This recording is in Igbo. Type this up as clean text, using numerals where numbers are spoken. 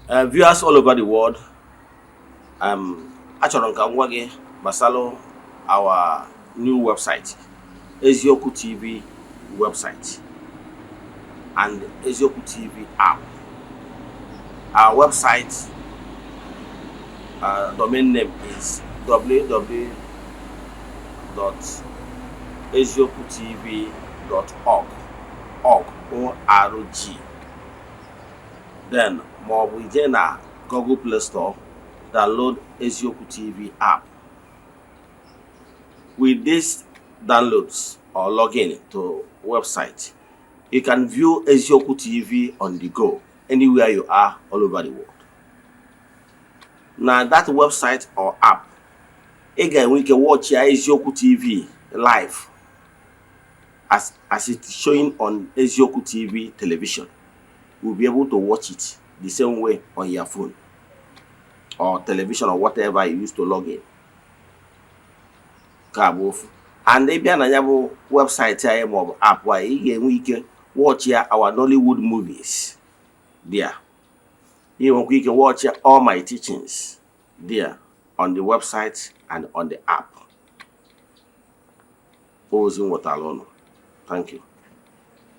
Viewers all over the world, achọrọ m ka m gwa gị gbasara our new website, Eziokwu TV website and Eziokwu TV app. Our website domain name is www.eziokwutv.org. O-R-G. Then, maọbụ ije na Google Play Store, download Eziokwu TV app. With these downloads or login to website, you can view Eziokwu TV on the go, anywhere you are all over the world. Now that website or app, again we can watch your Eziokwu TV live as it's showing on Eziokwu TV television. You'll be able to watch it the same way on your phone or television or whatever you use to log in. And if you have a website or app where you can watch our Nollywood movies there. You can watch all my teachings there on the website and on the app. Thank you.